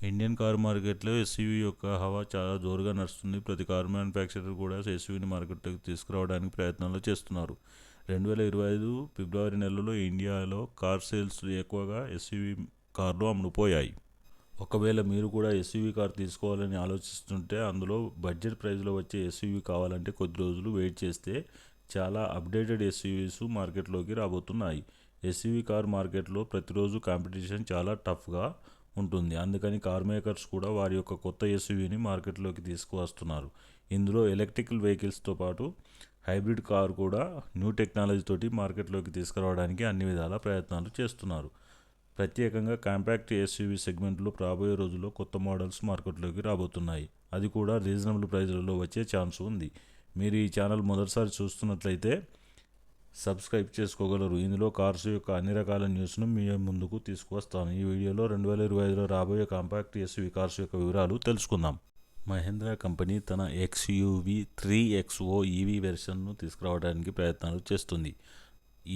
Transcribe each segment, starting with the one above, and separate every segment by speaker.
Speaker 1: Indian car మార్కెట్లో SUV యొక్క హవా చాలా జోరుగా నడుస్తుంది. ప్రతి కారు మ్యానుఫ్యాక్చరర్ కూడా ఎస్యూవీని మార్కెట్లోకి తీసుకురావడానికి ప్రయత్నాలు చేస్తున్నారు. 2025 ఫిబ్రవరి నెలలో ఇండియాలో కార్ సేల్స్ ఎక్కువగా ఎస్యూవీ కార్లు అమ్ముడుపోయాయి. ఒకవేళ మీరు కూడా ఎస్యూవీ కార్ తీసుకోవాలని ఆలోచిస్తుంటే, అందులో బడ్జెట్ ప్రైస్లో వచ్చే ఎస్యూవీ కావాలంటే కొద్ది రోజులు వెయిట్ చేస్తే చాలా అప్డేటెడ్ ఎస్యూవీస్ మార్కెట్లోకి రాబోతున్నాయి. ఎస్యూవీ కార్ మార్కెట్లో ప్రతిరోజు కాంపిటీషన్ చాలా టఫ్గా ఉంటుంది. అందుకని కార్ మేకర్స్ కూడా వారి యొక్క కొత్త ఎస్యూవీని మార్కెట్లోకి తీసుకువస్తున్నారు. ఇందులో ఎలక్ట్రికల్ వెహికల్స్తో పాటు హైబ్రిడ్ కార్ కూడా న్యూ టెక్నాలజీ తోటి మార్కెట్లోకి తీసుకురావడానికి అన్ని విధాల ప్రయత్నాలు చేస్తున్నారు. ప్రత్యేకంగా కాంపాక్ట్ ఎస్యూవీ సెగ్మెంట్లో రాబోయే రోజుల్లో కొత్త మోడల్స్ మార్కెట్లోకి రాబోతున్నాయి. అది కూడా రీజనబుల్ ప్రైజ్లలో వచ్చే ఛాన్స్ ఉంది. మీరు ఈ ఛానల్ మొదటిసారి చూస్తున్నట్లయితే సబ్స్క్రైబ్ చేసుకోగలరు. ఇందులో కార్స్ యొక్క అన్ని రకాల న్యూస్ను మీ ముందుకు తీసుకువస్తాను. ఈ వీడియోలో 2025లో రాబోయే కాంపాక్ట్ ఎస్యూవీ కార్స్ యొక్క వివరాలు తెలుసుకుందాం. మహీంద్రా కంపెనీ తన XUV 3XO ఈవీ వెర్షన్ను తీసుకురావడానికి ప్రయత్నాలు చేస్తుంది.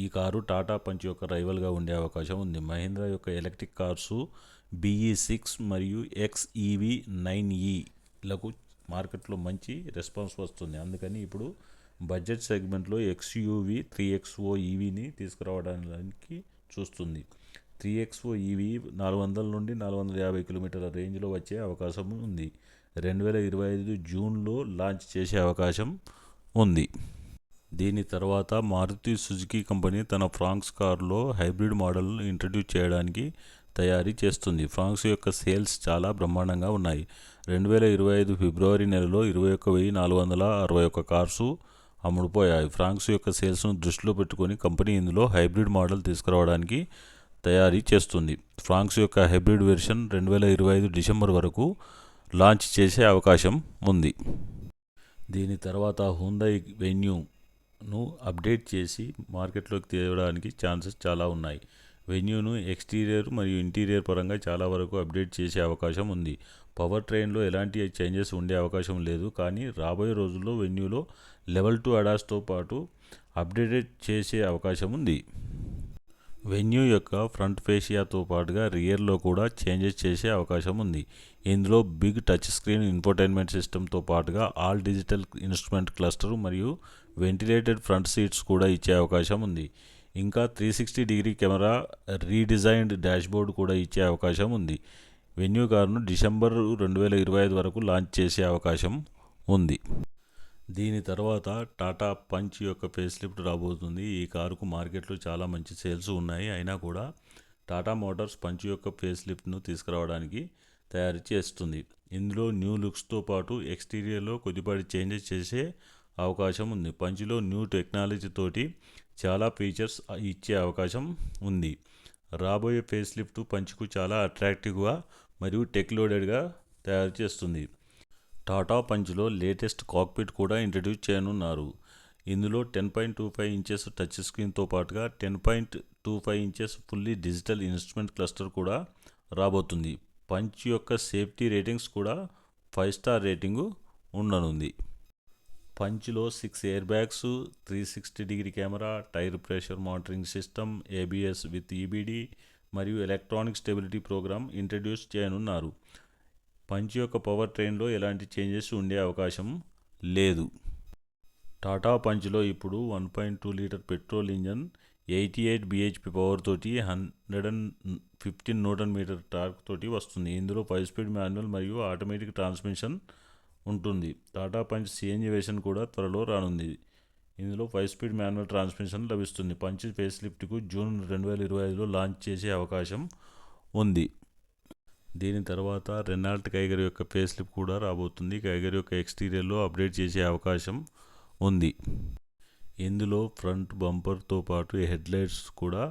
Speaker 1: ఈ కారు టాటా పంచ్ యొక్క రైవల్గా ఉండే అవకాశం ఉంది. మహీంద్రా యొక్క ఎలక్ట్రిక్ కార్సు BE6 మరియు XEV9eలకు మార్కెట్లో మంచి రెస్పాన్స్ వస్తుంది. అందుకని ఇప్పుడు బడ్జెట్ సెగ్మెంట్లో XUV 3XO ఈవీని తీసుకురావడానికి చూస్తుంది. 3XO ఈవీ 400 నుండి 450 కిలోమీటర్ల రేంజ్లో వచ్చే అవకాశం ఉంది. 2025 జూన్లో లాంచ్ చేసే అవకాశం ఉంది. దీని తర్వాత మారుతి సుజుకి కంపెనీ తన ఫ్రాంక్స్ కారులో హైబ్రిడ్ మోడల్ను ఇంట్రడ్యూస్ చేయడానికి తయారీ చేస్తుంది. ఫ్రాంక్స్ యొక్క సేల్స్ చాలా బ్రహ్మాండంగా ఉన్నాయి. 2025 ఫిబ్రవరి నెలలో 21,461 కార్సు అమ్ముడుపోయాయి. ఫ్రాంక్స్ యొక్క సేల్స్ను దృష్టిలో పెట్టుకొని కంపెనీ ఇందులో హైబ్రిడ్ మోడల్ తీసుకురావడానికి తయారీ చేస్తుంది. ఫ్రాంక్స్ యొక్క హైబ్రిడ్ వెర్షన్ 2025 డిసెంబర్ వరకు లాంచ్ చేసే అవకాశం ఉంది. దీని తర్వాత హ్యుందాయ్ వెన్యూను అప్డేట్ చేసి మార్కెట్లోకి తేవడానికి ఛాన్సెస్ చాలా ఉన్నాయి. వెన్యూను ఎక్స్టీరియర్ మరియు ఇంటీరియర్ పరంగా చాలా వరకు అప్డేట్ చేసే అవకాశం ఉంది. పవర్ ట్రైన్లో ఎలాంటి చేంజెస్ ఉండే అవకాశం లేదు. కానీ రాబోయే రోజుల్లో వెన్యూలో లెవెల్ 2 ADASతో పాటు అప్డేట్ చేసే అవకాశం ఉంది. వెన్యూ యొక్క ఫ్రంట్ ఫేషియాతో పాటుగా రియర్లో కూడా చేంజెస్ చేసే అవకాశం ఉంది. ఇందులో బిగ్ టచ్ స్క్రీన్ ఇన్ఫోటైన్మెంట్ సిస్టమ్తో పాటుగా ఆల్ డిజిటల్ ఇన్స్ట్రుమెంట్ క్లస్టర్ మరియు వెంటిలేటెడ్ ఫ్రంట్ సీట్స్ కూడా ఇచ్చే అవకాశం ఉంది. ఇంకా 360 కెమెరా, రీడిజైన్డ్ డాష్బోర్డ్ కూడా ఇచ్చే అవకాశం ఉంది. వెన్యూ కారును డిసెంబర్ 2025 వరకు లాంచ్ చేసే అవకాశం ఉంది. దీని తర్వాత టాటా పంచ్ యొక్క ఫేస్ లిఫ్ట్ రాబోతుంది. ఈ కారుకు మార్కెట్లో చాలా మంచి సేల్స్ ఉన్నాయి. అయినా కూడా టాటా మోటార్స్ పంచ్ యొక్క ఫేస్ లిఫ్ట్ను తీసుకురావడానికి తయారు చేస్తుంది. ఇందులో న్యూ లుక్స్తో పాటు ఎక్స్టీరియర్లో కొద్దిపాటి చేంజెస్ చేసే అవకాశం ఉంది. పంచ్లో న్యూ టెక్నాలజీ తోటి చాలా ఫీచర్స్ ఇచ్చే అవకాశం ఉంది. రాబోయే ఫేస్ లిఫ్ట్ పంచ్కు చాలా అట్రాక్టివ్గా మరియు టెక్ లోడెడ్గా తయారు చేస్తుంది. టాటా పంచ్లో లేటెస్ట్ కాక్పిట్ కూడా ఇంట్రడ్యూస్ చేయనున్నారు. ఇందులో 10.25 ఇంచెస్ టచ్ స్క్రీన్తో పాటుగా 10.25 inches fully digital instrument cluster కూడా రాబోతుంది. పంచ్ యొక్క సేఫ్టీ రేటింగ్స్ కూడా 5 స్టార్ రేటింగు ఉండనుంది. పంచ్లో 6 air bags, 360 camera, tyre pressure monitoring system, ABS with EBD మరియు ఎలక్ట్రానిక్ స్టెబిలిటీ ప్రోగ్రామ్ ఇంట్రడ్యూస్ చేయనున్నారు. పంచ్ యొక్క పవర్ ట్రైన్లో ఎలాంటి చేంజెస్ ఉండే అవకాశం లేదు. టాటా పంచ్లో ఇప్పుడు 1.2 litre petrol engine 88 bhp power తోటి 115 న్యూటన్ మీటర్ టార్క్ తోటి వస్తుంది. ఇందులో 5 స్పీడ్ మాన్యువల్ మరియు ఆటోమేటిక్ ట్రాన్స్మిషన్ ఉంటుంది. టాటా పంచ్ CNG వెర్షన్ కూడా త్వరలో రానుంది. ఇందులో 5 స్పీడ్ మాన్యువల్ ట్రాన్స్మిషన్ లభిస్తుంది. పంచ్ ఫేస్ లిఫ్ట్కు జూన్ 2025లో లాంచ్ చేసే అవకాశం ఉంది. దీని తర్వాత రెనాల్ట్ కైగర్ యొక్క ఫేస్ లిఫ్ట్ కూడా రాబోతుంది. కైగర్ యొక్క ఎక్స్టీరియర్లో అప్డేట్ చేసే అవకాశం ఉంది. ఇందులో ఫ్రంట్ బంపర్తో పాటు హెడ్లైట్స్ కూడా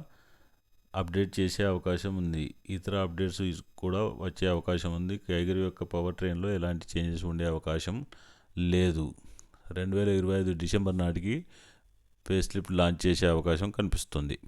Speaker 1: అప్డేట్ చేసే అవకాశం ఉంది. ఇతర అప్డేట్స్ కూడా వచ్చే అవకాశం ఉంది. కైగర్ యొక్క పవర్ ట్రైన్లో ఎలాంటి చేంజెస్ ఉండే అవకాశం లేదు. 2025 డిసెంబర్ నాటికి ఫేస్ లిఫ్ట్ లాంచ్ చేసే అవకాశం కనిపిస్తుంది.